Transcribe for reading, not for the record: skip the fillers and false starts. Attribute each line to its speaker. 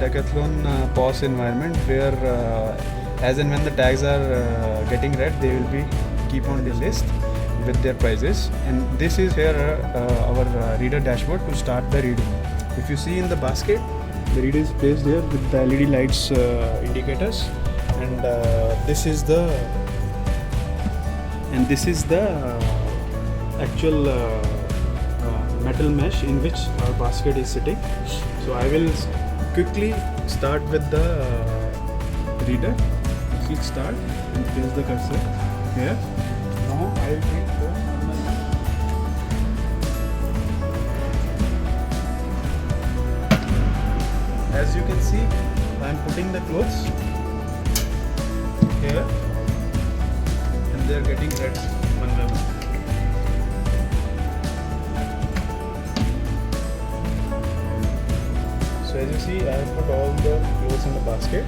Speaker 1: Decathlon POS environment where as and when the tags are getting read, they will be keep on the list with their prices. And this is here our reader dashboard to start the reading. If you see in the basket, the reader is placed here with the LED lights indicators, and this is the actual metal mesh in which our basket is sitting. So I will quickly start with the reader. Click start and place the cursor here. Now I will click as you can see, I am putting the clothes here and they are getting read one by one. So as you see, I have put all the clothes in the basket.